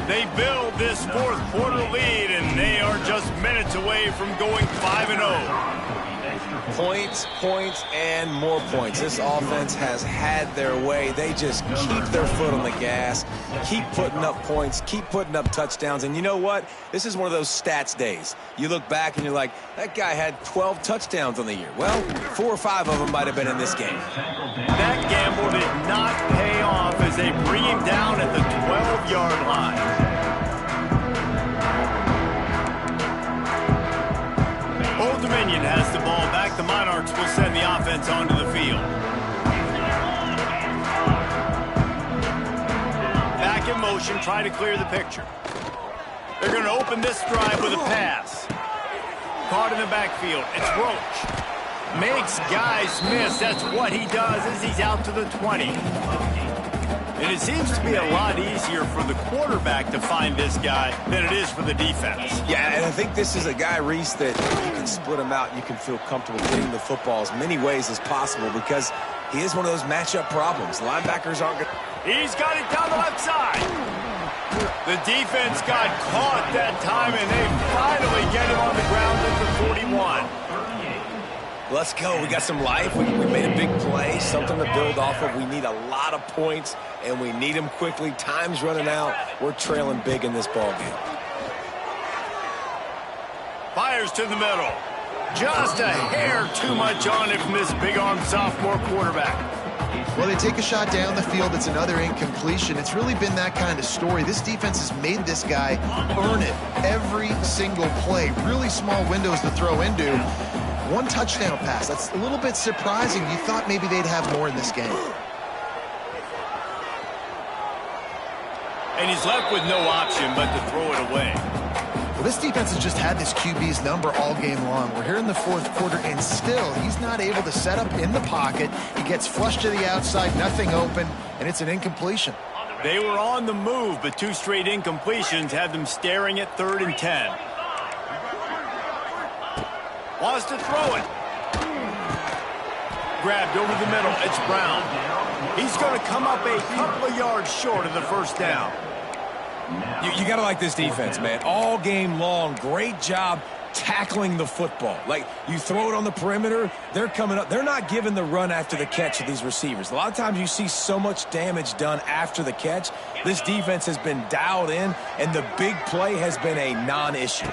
S1: They build this 4th quarter lead, and they are just minutes away from going 5-0.
S2: Points, and more points. This offense has had their way. They just keep their foot on the gas, keep putting up points, keep putting up touchdowns. And you know what? This is one of those stats days. You look back and you're like, that guy had 12 touchdowns on the year. Well, 4 or 5 of them might have been in this game.
S1: That gamble did not pay off as they bring him down at the 12-yard line. Old Dominion has the ball back. The Monarchs will send the offense onto the field. Back in motion, try to clear the picture. They're going to open this drive with a pass. Caught in the backfield. It's Roach. Makes guys miss. That's what he does as he's out to the 20. And it seems to be a lot easier for the quarterback to find this guy than it is for the defense.
S2: Yeah, and I think this is a guy, Reese, that you can split him out. You can feel comfortable getting the football as many ways as possible because he is one of those matchup problems. Linebackers aren't good.
S1: He's got it down the left side. The defense got caught that time, and they finally get him on the ground at the 41.
S2: Let's go. We got some life. We made a big play, something to build off of. We need a lot of points, and we need them quickly. Time's running out. We're trailing big in this ball game.
S1: Fires to the middle. Just a hair too much on it from this big-armed sophomore quarterback.
S4: Well, they take a shot down the field. It's another incompletion. It's really been that kind of story. This defense has made this guy earn it every single play. Really small windows to throw into. One touchdown pass. That's a little bit surprising. You thought maybe they'd have more in this game.
S1: And he's left with no option but to throw it away.
S4: Well, this defense has just had this QB's number all game long. We're here in the fourth quarter, and still he's not able to set up in the pocket. He gets flushed to the outside, nothing open, and it's an incompletion.
S1: They were on the move, but 2 straight incompletions had them staring at 3rd and 10. Wants to throw it. Grabbed over the middle. It's Brown. He's going to come up a couple of yards short of the first down.
S2: You got to like this defense, man. All game long, great job tackling the football. Like, you throw it on the perimeter, they're coming up. They're not giving the run after the catch to these receivers. A lot of times you see so much damage done after the catch. This defense has been dialed in, and the big play has been a non-issue.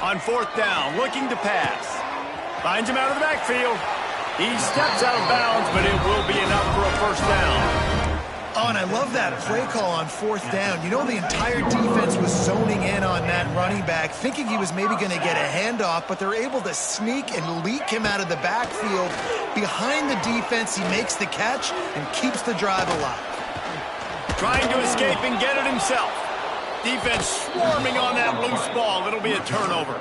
S1: On 4th down, looking to pass. Finds him out of the backfield. He steps out of bounds, but it will be enough for a first down.
S4: Oh, and I love that play call on 4th down. You know, the entire defense was zoning in on that running back, thinking he was maybe going to get a handoff, but they're able to sneak and leak him out of the backfield. Behind the defense, he makes the catch and keeps the drive alive.
S1: Trying to escape and get it himself. Defense swarming on that loose ball. It'll be a turnover.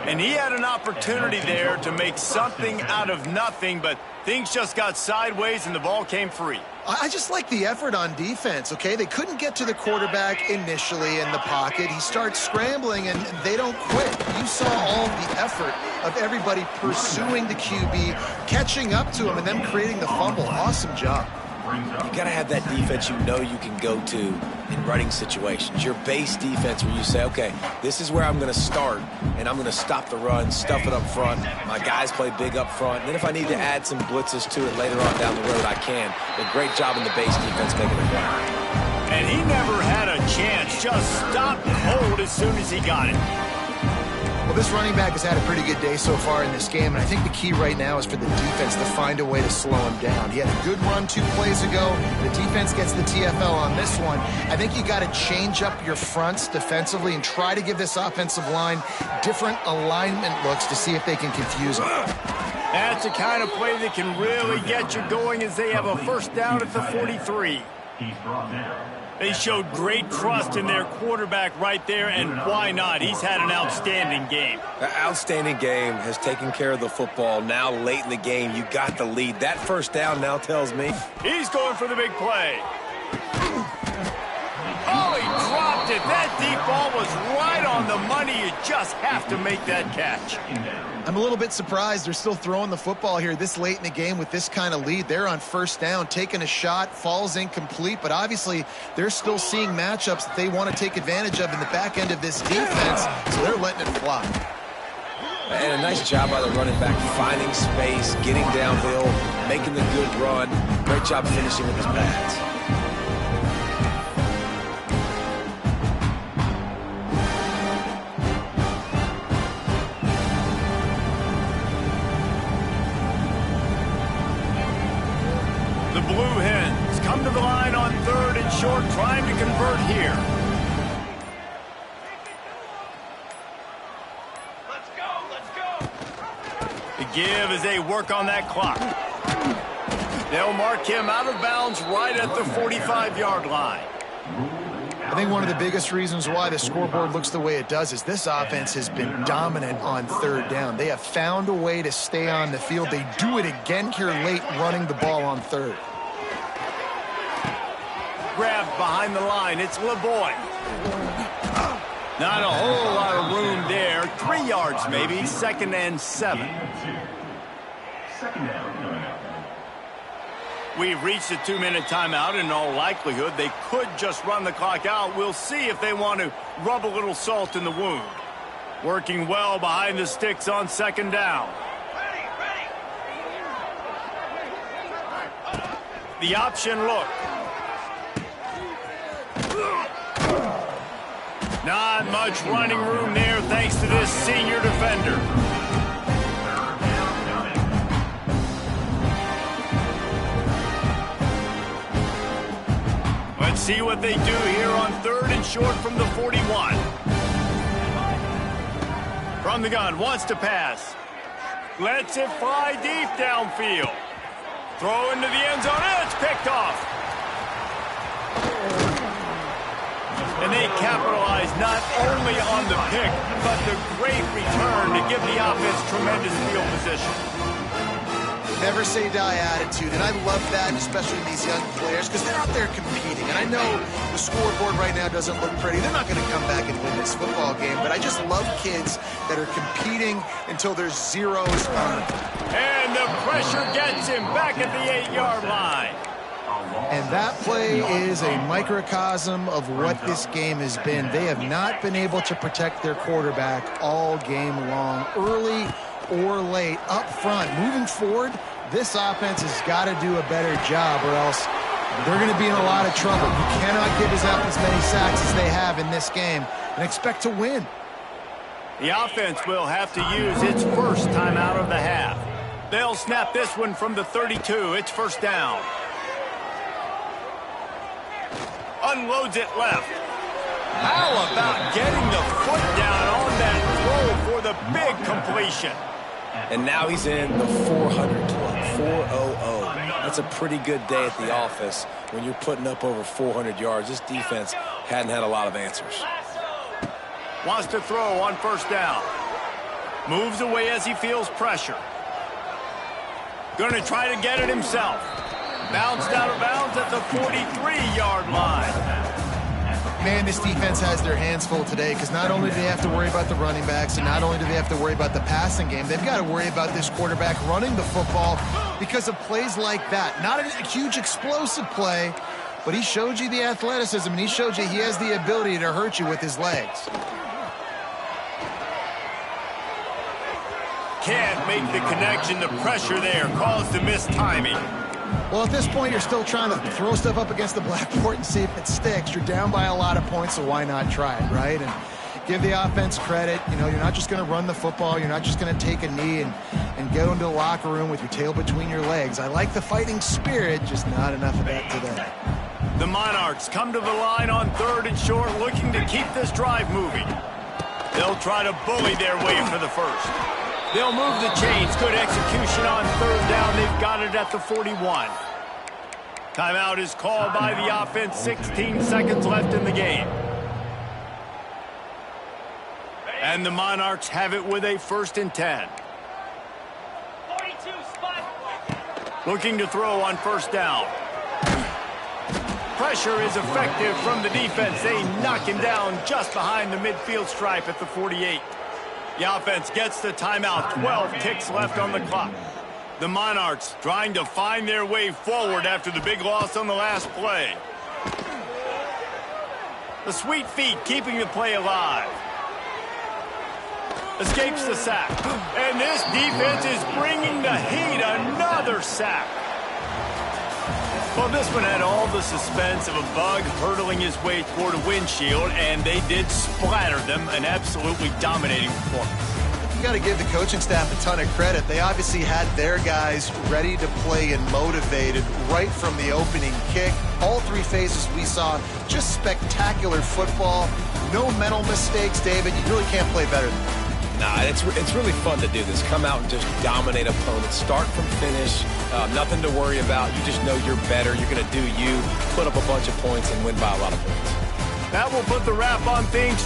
S1: And he had an opportunity there to make something out of nothing, but things just got sideways and the ball came free.
S4: I just like the effort on defense, okay? They couldn't get to the quarterback initially in the pocket. He starts scrambling, and they don't quit. You saw all of the effort of everybody pursuing the QB, catching up to him, and then creating the fumble. Awesome job.
S2: You got to have that defense you know you can go to in running situations. Your base defense where you say, okay, this is where I'm going to start, and I'm going to stop the run, stuff it up front. My guys play big up front. And then if I need to add some blitzes to it later on down the road, I can. But great job in the base defense making it work.
S1: And he never had a chance. Just stopped cold as soon as he got it.
S4: Well, this running back has had a pretty good day so far in this game, and I think the key right now is for the defense to find a way to slow him down. He had a good run 2 plays ago. The defense gets the TFL on this one. I think you got to change up your fronts defensively and try to give this offensive line different alignment looks to see if they can confuse him.
S1: That's the kind of play that can really get you going as they have a first down at the 43.
S3: He's brought down.
S1: They showed great trust in their quarterback right there, and why not? He's had an outstanding game.
S2: An outstanding game, has taken care of the football. Now late in the game, you got the lead. That first down now tells me.
S1: He's going for the big play. Oh, he dropped it. That deep ball was right on the money. You just have to make that catch.
S4: I'm a little bit surprised they're still throwing the football here this late in the game with this kind of lead. They're on first down, taking a shot, falls incomplete, but obviously they're still seeing matchups that they want to take advantage of in the back end of this defense, so they're letting it fly.
S2: And a nice job by the running back, finding space, getting downhill, making the good run. Great job finishing with his pads.
S1: The Blue Hens come to the line on 3rd and short, trying to convert here.
S6: Let's go.
S1: The give as they work on that clock. They'll mark him out of bounds right at the 45-yard line.
S4: I think one of the biggest reasons why the scoreboard looks the way it does is this offense has been dominant on 3rd down. They have found a way to stay on the field. They do it again here late, running the ball on 3rd.
S1: Grabbed behind the line. It's LeBoy. Not a whole lot of room there. 3 yards maybe. 2nd and 7.
S3: Second down coming up.
S1: We've reached a 2-minute timeout. In all likelihood, they could just run the clock out. We'll see if they want to rub a little salt in the wound. Working well behind the sticks on 2nd down. The option look. Not much running room there thanks to this senior defender. Let's see what they do here on 3rd and short from the 41. From the gun, wants to pass. Lets it fly deep downfield. Throw into the end zone, and it's picked off. And they capitalize capitalize not only on the pick, but the great return to give the offense tremendous field position.
S4: Never say die attitude, and I love that, especially in these young players, because they're out there competing. And I know the scoreboard right now doesn't look pretty. They're not going to come back and win this football game, but I just love kids that are competing until there's zeros earned.
S1: And the pressure gets him back at the 8-yard line.
S4: And that play is a microcosm of what this game has been. They have not been able to protect their quarterback all game long, early or late, up front. Moving forward, this offense has got to do a better job, or else they're going to be in a lot of trouble. You cannot give us up as many sacks as they have in this game and expect to win.
S1: The offense will have to use its first timeout of the half. They'll snap this one from the 32. It's first down. Unloads it left. How about getting the foot down on that throw for the big completion?
S2: And now he's in the 400 club, 400. That's a pretty good day at the office when you're putting up over 400 yards. This defense hadn't had a lot of answers.
S1: Wants to throw on first down. Moves away as he feels pressure. Going to try to get it himself. Bounced out of bounds at the 43-yard line.
S4: Man, this defense has their hands full today, because not only do they have to worry about the running backs, and not only do they have to worry about the passing game, they've got to worry about this quarterback running the football because of plays like that. Not a huge explosive play, but he showed you the athleticism, and he showed you he has the ability to hurt you with his legs.
S1: Can't make the connection. The pressure there caused the missed timing.
S4: Well, at this point, you're still trying to throw stuff up against the blackboard and see if it sticks. You're down by a lot of points, so why not try it, right? And give the offense credit. You know, you're not just going to run the football. You're not just going to take a knee and go into the locker room with your tail between your legs. I like the fighting spirit, just not enough of that today.
S1: The Monarchs come to the line on 3rd and short, looking to keep this drive moving. They'll try to bully their way for the first. They'll move the chains. Good execution on 3rd down. They've got it at the 41. Timeout is called by the offense. 16 seconds left in the game. And the Monarchs have it with a 1st and 10.
S6: 42 spot.
S1: Looking to throw on first down. Pressure is effective from the defense. They knock him down just behind the midfield stripe at the 48. The offense gets the timeout. 12 ticks left on the clock. The Monarchs trying to find their way forward after the big loss on the last play. The sweet feet keeping the play alive. Escapes the sack. And this defense is bringing the heat. Another sack. Well, this one had all the suspense of a bug hurtling his way toward a windshield, and they did splatter them. An absolutely dominating performance.
S4: You got to give the coaching staff a ton of credit. They obviously had their guys ready to play and motivated right from the opening kick. All 3 phases we saw, just spectacular football. No mental mistakes, David. You really can't play better than that.
S2: Nah, it's really fun to do this. Come out and just dominate opponents. Start from finish. Nothing to worry about. You just know you're better. You're going to do you, put up a bunch of points, and win by a lot of points.
S1: That will put the wrap on things for